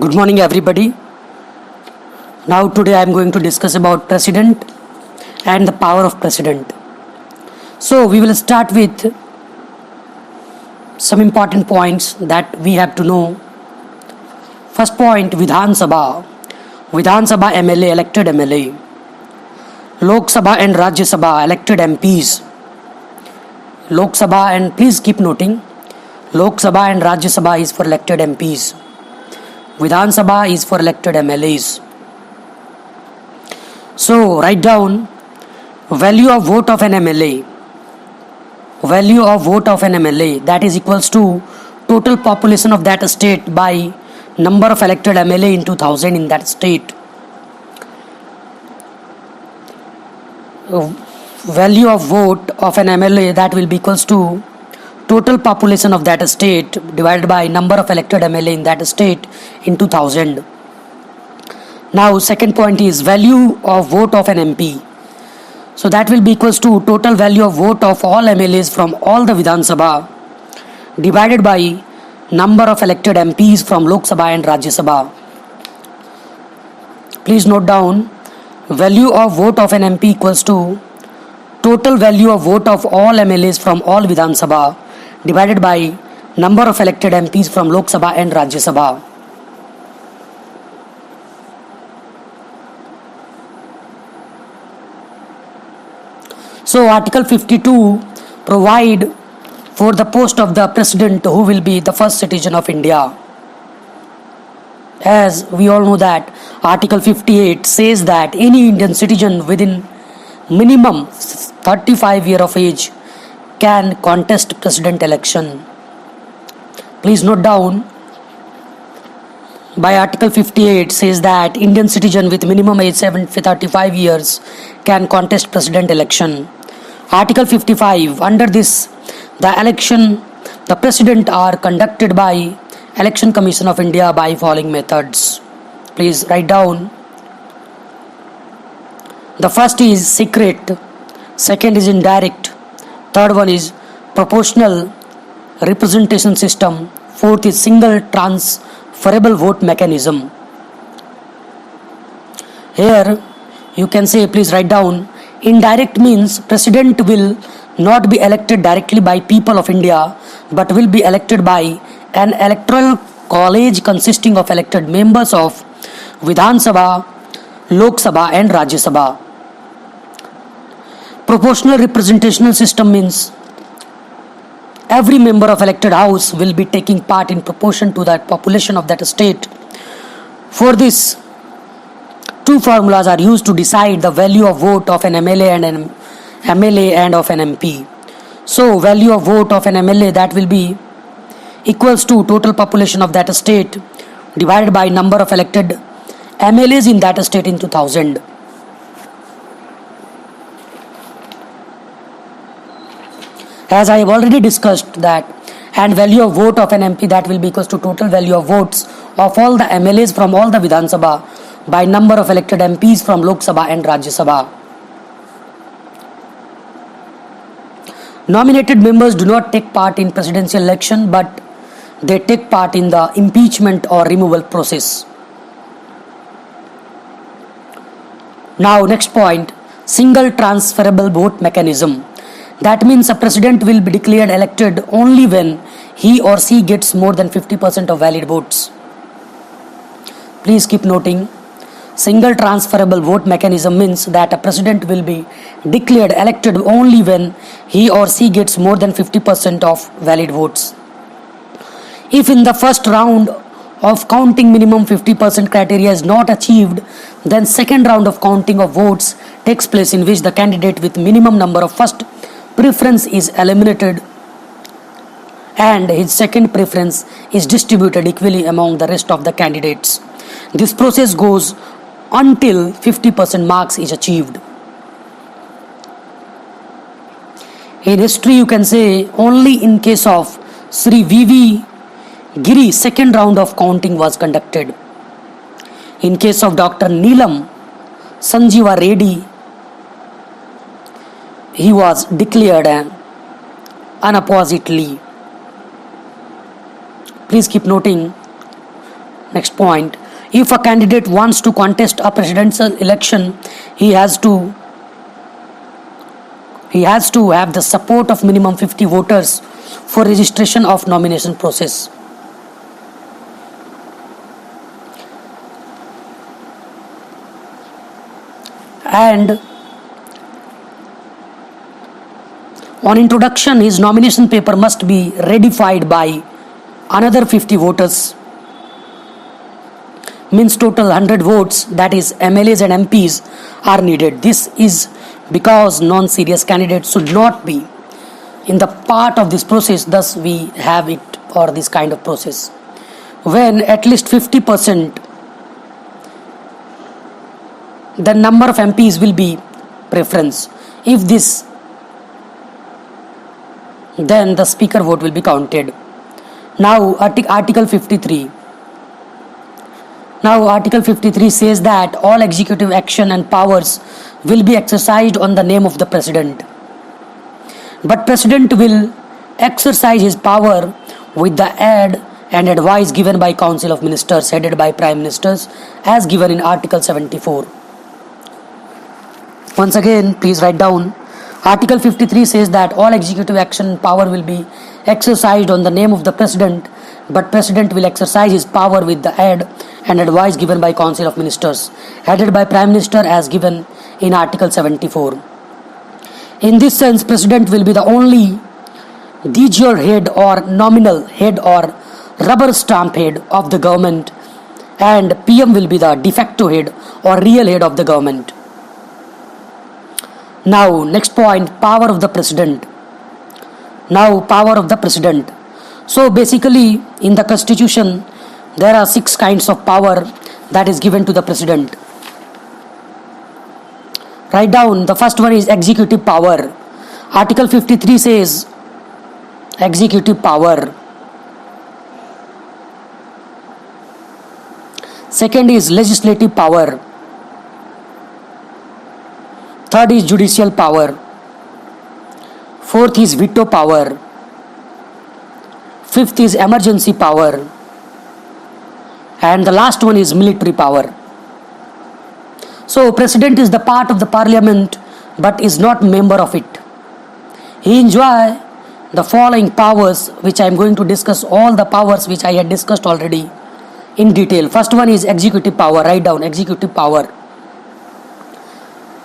Good morning, everybody. Now, today I am going to discuss about president and the power of president. So, we will start with some important points that we have to know. First point, Vidhan Sabha. Vidhan Sabha MLA, elected MLA. Lok Sabha and Rajya Sabha, elected MPs. Lok Sabha, and please keep noting, Lok Sabha and Rajya Sabha is for elected MPs. Vidhan Sabha is for elected MLAs. So, write down value of vote of an MLA. Value of vote of an MLA, that is equals to total population of that state by number of elected MLA in 2000 in that state. Value of vote of an MLA, that will be equals to total population of that state divided by number of elected MLA in that state in 2000. Now, second point is value of vote of an MP. So that will be equals to total value of vote of all MLAs from all the Vidhan Sabha divided by number of elected MPs from Lok Sabha and Rajya Sabha. Please note down, value of vote of an MP equals to total value of vote of all MLAs from all Vidhan Sabha divided by number of elected MPs from Lok Sabha and Rajya Sabha. So Article 52 provide for the post of the president who will be the first citizen of India. As we all know that Article 58 says that any Indian citizen within minimum 35 years of age can contest president election. Please note down, by Article 58 says that Indian citizen with minimum age 35 years can contest president election. Article 55, under this, the president are conducted by Election Commission of India by following methods. Please write down. The first is secret, second is indirect, third one is proportional representation system, fourth is single transferable vote mechanism. Here you can say, please write down, indirect means president will not be elected directly by people of India but will be elected by an electoral college consisting of elected members of Vidhan Sabha, Lok Sabha and Rajya Sabha. Proportional representational system means every member of elected house will be taking part in proportion to the population of that state. For this, two formulas are used to decide the value of vote of an MLA and of an MP. So, value of vote of an MLA, that will be equals to total population of that state divided by number of elected MLAs in that state in 2000. As I have already discussed that, and value of vote of an MP, that will be equals to total value of votes of all the MLAs from all the Vidhan Sabha by number of elected MPs from Lok Sabha and Rajya Sabha. Nominated members do not take part in presidential election, but they take part in the impeachment or removal process. Now, next point, single transferable vote mechanism. That means a president will be declared elected only when he or she gets more than 50% of valid votes. Please keep noting, single transferable vote mechanism means that a president will be declared elected only when he or she gets more than 50% of valid votes. If in the first round of counting minimum 50% criteria is not achieved, then second round of counting of votes takes place, in which the candidate with minimum number of first preference is eliminated and his second preference is distributed equally among the rest of the candidates. This process goes until 50% marks is achieved. In history, you can say only in case of Sri V.V. Giri, second round of counting was conducted. In case of Dr. Neelam Sanjeeva Reddy, he was declared unoppositely. Please keep noting, Next point. If a candidate wants to contest a presidential election, he has to have the support of minimum 50 voters for registration of nomination process. And on introduction, his nomination paper must be ratified by another 50 voters. Means total 100 votes, that is MLAs and MPs are needed. This is because non-serious candidates should not be in the part of this process. Thus we have it for this kind of process. When at least 50%, the number of MPs will be preference. If this, then the speaker vote will be counted. Now Article 53. Now Article 53 says that all executive action and powers will be exercised on the name of the President. But President will exercise his power with the aid and advice given by Council of Ministers headed by Prime Ministers as given in Article 74. Once again, please write down. Article 53 says that all executive action and power will be exercised on the name of the President, but President will exercise his power with the aid and advice given by Council of Ministers, headed by Prime Minister as given in Article 74. In this sense, President will be the only de jure head or nominal head or rubber stamp head of the government, and PM will be the de facto head or real head of the government. Now, next point, power of the President. Now, power of the President. So basically, in the Constitution, there are 6 kinds of power that is given to the President. Write down. The first one is executive power. Article 53 says executive power. Second is legislative power. Third is judicial power. Fourth is veto power. Fifth is emergency power. And the last one is military power. So, President is the part of the Parliament but is not member of it. He enjoys the following powers, which I am going to discuss all the powers which I had discussed already in detail. First one is executive power. Write down executive power.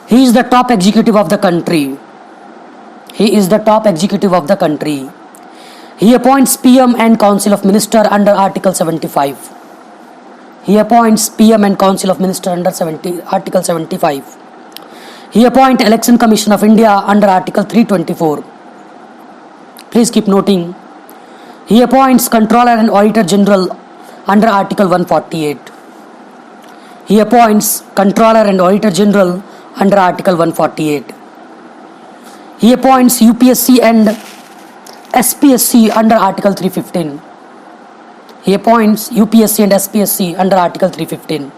He is the top executive of the country. He is the top executive of the country. He appoints PM and Council of Ministers under Article 75. He appoints PM and Council of Ministers under Article 75. He appoints Election Commission of India under Article 324. Please keep noting. He appoints Controller and Auditor General under Article 148. He appoints Controller and Auditor General under Article 148. He appoints UPSC and SPSC under Article 315. He appoints UPSC and SPSC under Article 315.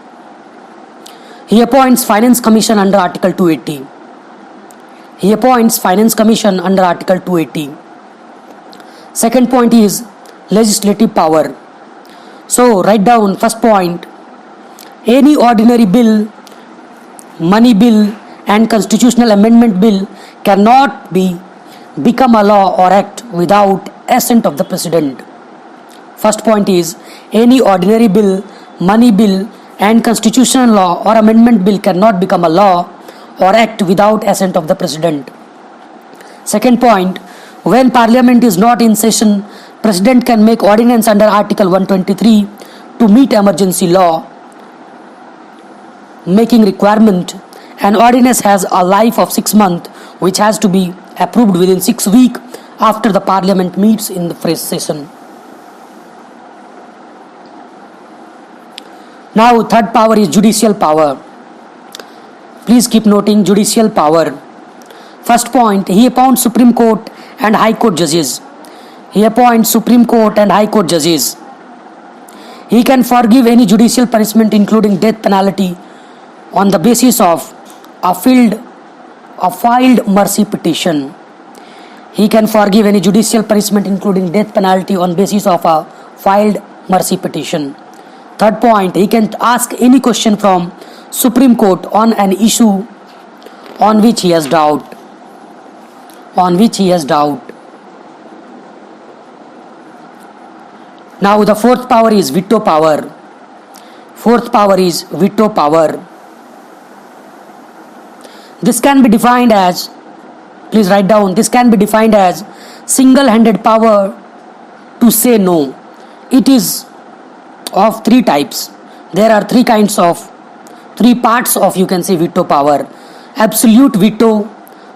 He appoints Finance Commission under Article 280. He appoints Finance Commission under Article 280. Second point is legislative power. So write down first point. Any ordinary bill, money bill and constitutional amendment bill cannot become a law or act without assent of the President. First point is any ordinary bill, money bill and constitutional law or amendment bill cannot become a law or act without assent of the President. Second point, when Parliament is not in session, President can make ordinance under Article 123 to meet emergency law making requirement. An ordinance has a life of 6 months which has to be approved within 6 weeks after the Parliament meets in the fresh session. Now third power is judicial power. Please keep noting judicial power. First point, he appoints Supreme Court and High Court judges. He appoints Supreme Court and High Court judges. He can forgive any judicial punishment including death penalty on the basis of a filed mercy petition. He can forgive any judicial punishment including death penalty on basis of a filed mercy petition. Third point, he can ask any question from Supreme Court on an issue on which he has doubt. On which he has doubt. Now the fourth power is veto power. Fourth power is veto power. This can be defined as, please write down, this can be defined as single-handed power to say no. It is of three types. There are three parts of, you can say, veto power: absolute veto,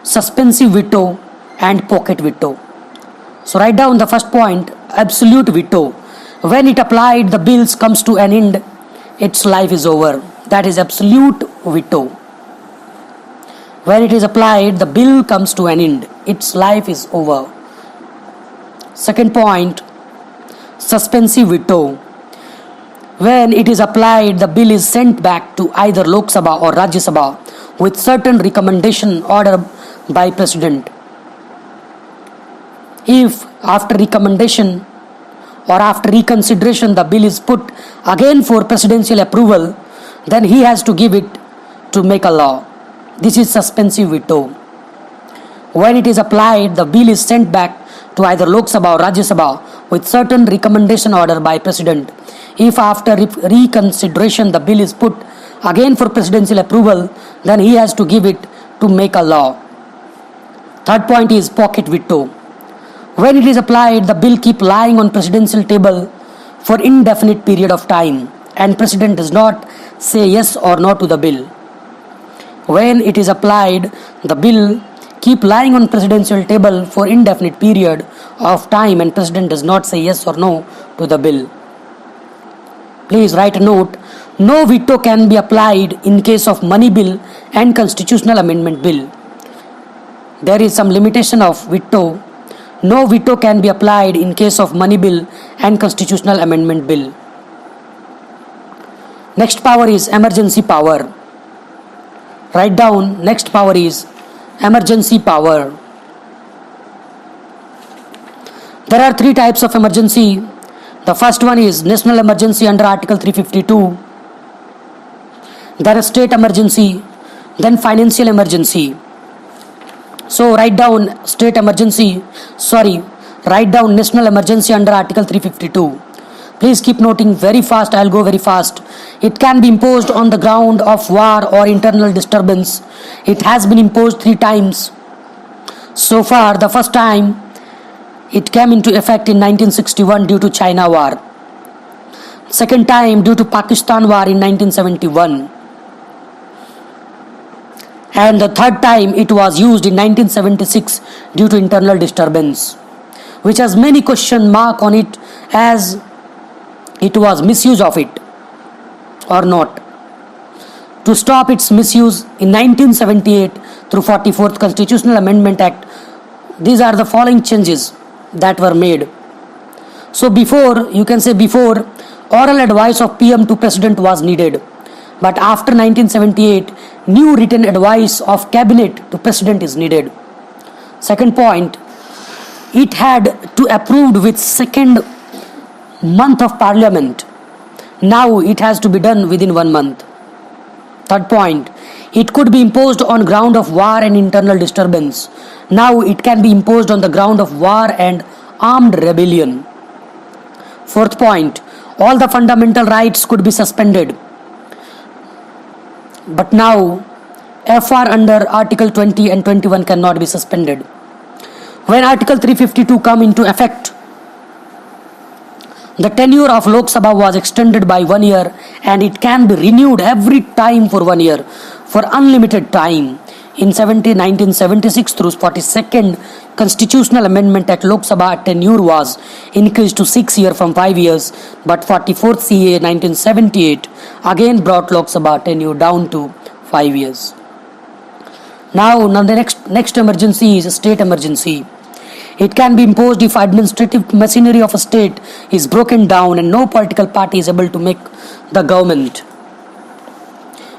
suspensive veto, and pocket veto. So write down the first point, absolute veto. When it applied, the bill comes to an end, its life is over. That is absolute veto. When it is applied, the bill comes to an end, its life is over. Second point, suspensive veto. When it is applied, the bill is sent back to either Lok Sabha or Rajya Sabha with certain recommendation order by President. If after recommendation or after reconsideration the bill is put again for presidential approval, then he has to give it to make a law. This is suspensive veto. When it is applied, the bill is sent back to either Lok Sabha or Rajya Sabha with certain recommendation order by President. If after reconsideration the bill is put again for presidential approval, then he has to give it to make a law. Third point is pocket veto. When it is applied, the bill keep lying on presidential table for indefinite period of time and President does not say yes or no to the bill. When it is applied, the bill keep lying on presidential table for indefinite period of time and President does not say yes or no to the bill. Please write a note. No veto can be applied in case of money bill and constitutional amendment bill. There is some limitation of veto. No veto can be applied in case of money bill and constitutional amendment bill. Next power is emergency power. Write down, next power is emergency power. There are three types of emergency. The first one is national emergency under Article 352. There is state emergency, then financial emergency. So write down write down national emergency under Article 352. Please keep noting very fast, I'll go very fast. It can be imposed on the ground of war or internal disturbance. It has been imposed 3 times. So far, the first time it came into effect in 1961 due to China war. Second time due to Pakistan war in 1971. And the third time it was used in 1976 due to internal disturbance, which has many question mark on it as it was misuse of it or not. To stop its misuse in 1978 through 44th Constitutional Amendment Act, these are the following changes that were made. So before, oral advice of PM to President was needed. But after 1978, new written advice of Cabinet to President is needed. Second point, it had to approved with second month of Parliament. Now it has to be done within 1 month. Third point, it could be imposed on ground of war and internal disturbance. Now it can be imposed on the ground of war and armed rebellion. Fourth point, all the fundamental rights could be suspended. But now, FR under Article 20 and 21 cannot be suspended. When Article 352 come into effect, the tenure of Lok Sabha was extended by 1 year and it can be renewed every time for 1 year for unlimited time. In 1976 through 42nd Constitutional Amendment Act, Lok Sabha tenure was increased to 6 years from 5 years, but 44th CA 1978 again brought Lok Sabha tenure down to 5 years. Now the next emergency is a state emergency. It can be imposed if administrative machinery of a state is broken down and no political party is able to make the government.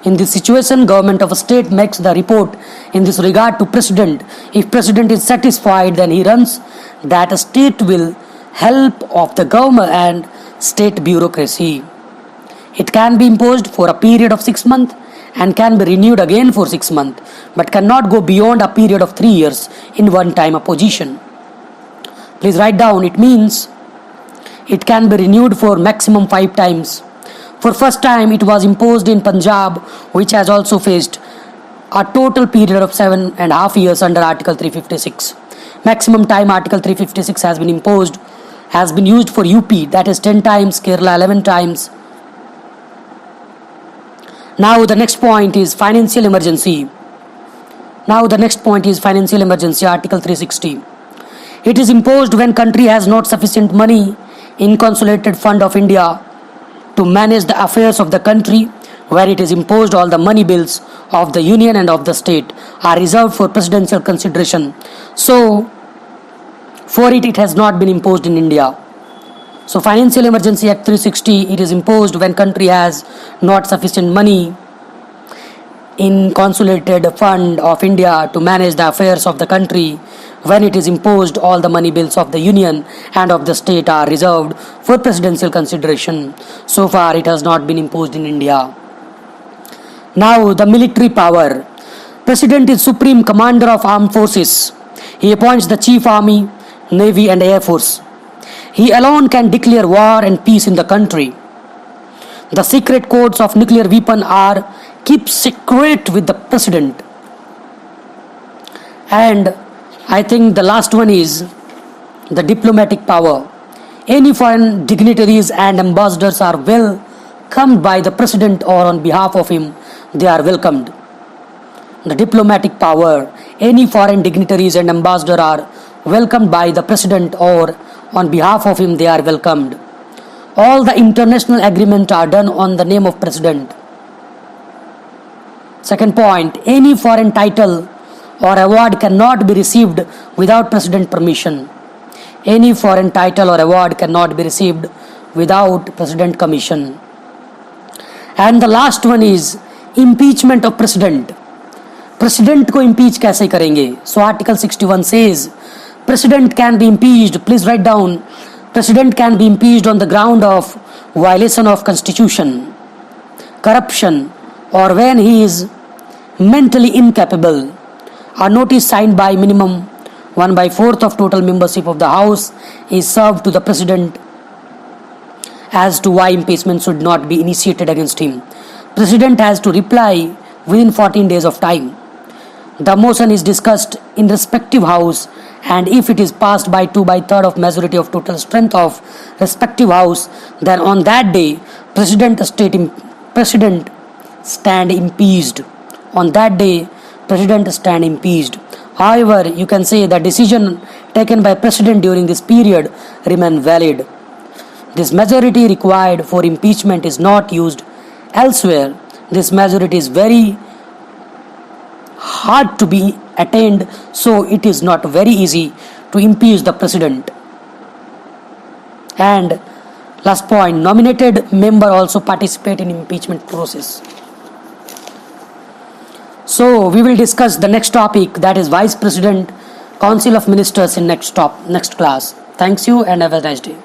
In this situation, government of a state makes the report in this regard to President. If President is satisfied, then he runs that a state will help of the government and state bureaucracy. It can be imposed for a period of 6 months and can be renewed again for 6 months, but cannot go beyond a period of 3 years in one time opposition. Please write down, it means it can be renewed for maximum 5 times. For first time it was imposed in Punjab, which has also faced a total period of 7.5 years under Article 356. Maximum time Article 356 has been used for UP, that is 10 times, Kerala 11 times. Now the next point is financial emergency. Article 360. It is imposed when country has not sufficient money in consolidated fund of India to manage the affairs of the country, where it is imposed all the money bills of the union and of the state are reserved for presidential consideration. So, for it has not been imposed in India. So, Financial Emergency Act 360, it is imposed when country has not sufficient money in consolidated fund of India to manage the affairs of the country. When it is imposed, all the money bills of the union and of the state are reserved for presidential consideration. So far, it has not been imposed in India. Now, the military power. President is supreme commander of armed forces. He appoints the chief army, navy and air force. He alone can declare war and peace in the country. The secret codes of nuclear weapon are kept secret with the president. And I think the last one is the diplomatic power. Any foreign dignitaries and ambassadors are welcomed by the president, or on behalf of him they are welcomed. The diplomatic power. Any foreign dignitaries and ambassadors are welcomed by the president, or on behalf of him they are welcomed. All the international agreements are done on the name of president. Second point, any foreign title or award cannot be received without president permission. Any foreign title or award cannot be received without president commission. And the last one is impeachment of president. President को impeach कैसे करेंगे? So Article 61 says, President can be impeached. Please write down, President can be impeached on the ground of violation of constitution, corruption, or when he is mentally incapable. A notice signed by minimum 1/4 of total membership of the House is served to the President as to why impeachment should not be initiated against him. President has to reply within 14 days of time. The motion is discussed in respective House, and if it is passed by 2/3 of majority of total strength of respective House, then on that day President stand impeached. On that day, President stand impeached. However, you can say the decision taken by President during this period remain valid. This majority required for impeachment is not used elsewhere. This majority is very hard to be attained, so it is not very easy to impeach the President. And last point, nominated member also participate in impeachment process. So we will discuss the next topic, that is Vice President, Council of Ministers, in next class. Thanks you and have a nice day.